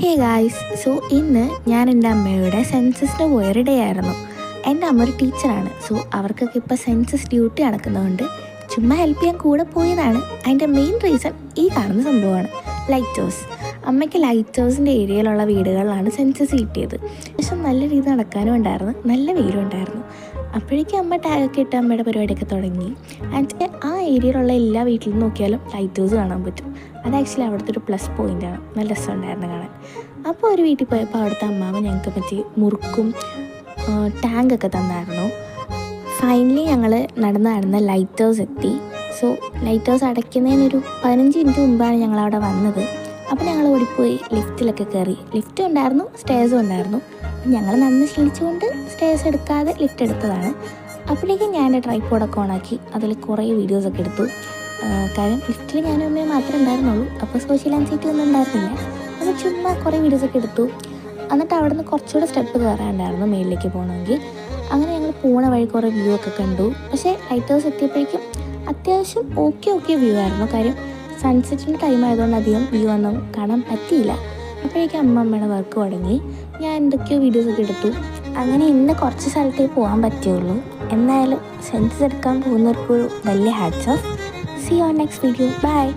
Hey guys, so ഇന്ന് ഞാൻ എൻ്റെ അമ്മയുടെ സെൻസസിന് പോയൊരു ഡേ ആയിരുന്നു. എൻ്റെ അമ്മ ഒരു ടീച്ചറാണ്. സോ അവർക്കൊക്കെ ഇപ്പോൾ സെൻസസ് ഡ്യൂട്ടി നടക്കുന്നതുകൊണ്ട് ചുമ്മാ ഹെൽപ്പ് ചെയ്യാൻ കൂടെ പോയതാണ്. അതിൻ്റെ മെയിൻ റീസൺ ഈ കാണുന്ന സംഭവമാണ്, ലൈറ്റ് ഹൗസ്. അമ്മയ്ക്ക് ലൈറ്റ് ഹൗസിൻ്റെ ഏരിയയിലുള്ള വീടുകളിലാണ് സെൻസസ് കിട്ടിയത്. പക്ഷെ നല്ല രീതി നടക്കാനും ഉണ്ടായിരുന്നു, നല്ല വെയിലും ഉണ്ടായിരുന്നു. അപ്പോഴേക്കും അമ്മ ടാഗൊക്കെ ഇട്ട് അമ്മയുടെ പരിപാടിയൊക്കെ തുടങ്ങി. ആൻഡ് ആ ഏരിയയിലുള്ള എല്ലാ വീട്ടിലും നോക്കിയാലും ലൈറ്റ് ഹൗസ് കാണാൻ പറ്റും. അത് ആക്ച്വലി അവിടുത്തെ ഒരു പ്ലസ് പോയിൻ്റാണ്. നല്ല രസമുണ്ടായിരുന്നു കാണാൻ. അപ്പോൾ ഒരു വീട്ടിൽ പോയപ്പോൾ അവിടുത്തെ അമ്മാവ ഞങ്ങൾക്ക് പറ്റി മുറുക്കും ടാങ്കൊക്കെ തന്നായിരുന്നു. ഫൈനലി ഞങ്ങൾ നടന്ന് ലൈറ്റ് ഹൗസ് എത്തി. സോ ലൈറ്റ് ഹൗസ് അടയ്ക്കുന്നതിനൊരു 15 മിനിറ്റ് മുമ്പാണ് ഞങ്ങളവിടെ വന്നത്. അപ്പോൾ ഞങ്ങൾ ഓടിപ്പോയി ലിഫ്റ്റിലൊക്കെ കയറി. ലിഫ്റ്റും ഉണ്ടായിരുന്നു, സ്റ്റേഴ്സും ഉണ്ടായിരുന്നു. ഞങ്ങൾ നന്ന് ക്ഷീണിച്ചുകൊണ്ട് സ്റ്റേഴ്സ് എടുക്കാതെ ലിഫ്റ്റ് എടുത്തതാണ്. അപ്പോഴേക്കും ഞാൻ എൻ്റെ ട്രൈപോഡൊക്കെ ഓണാക്കി അതിൽ കുറേ വീഡിയോസൊക്കെ എടുത്തു. കാര്യം ലിഫ്റ്റിൽ ഞാനും അമ്മയും മാത്രമേ ഉണ്ടായിരുന്നുള്ളൂ. അപ്പോൾ സോഷ്യൽ ആൻസൈറ്റി ഒന്നും ഉണ്ടായിരുന്നില്ല. അപ്പോൾ ചുമ്മാ കുറേ വീഡിയോസൊക്കെ എടുത്തു. എന്നിട്ട് അവിടെ നിന്ന് കുറച്ചുകൂടെ സ്റ്റെപ്പ് കയറാനുണ്ടായിരുന്നു മേളിലേക്ക് പോകണമെങ്കിൽ. അങ്ങനെ ഞങ്ങൾ പോണ വഴി കുറേ വ്യൂ ഒക്കെ കണ്ടു. പക്ഷേ ലൈറ്റ് ഹൗസ് എത്തിയപ്പോഴേക്കും അത്യാവശ്യം ഓക്കെ വ്യൂ ആയിരുന്നു. കാര്യം സൺസെറ്റിൻ്റെ ടൈം ആയതുകൊണ്ട് അധികം വ്യൂ ഒന്നും കാണാൻ പറ്റിയില്ല. അപ്പോഴേക്കും അമ്മയുടെ വർക്ക് തുടങ്ങി. ഞാൻ എന്തൊക്കെയോ വീഡിയോസൊക്കെ എടുത്തു. അങ്ങനെ ഇന്ന് കുറച്ച് സ്ഥലത്തേ പോകാൻ പറ്റുള്ളൂ. എന്നാലും സെൻസസ് എടുക്കാൻ പോകുന്നവർക്ക് വലിയ hats off. See you on next video. Bye.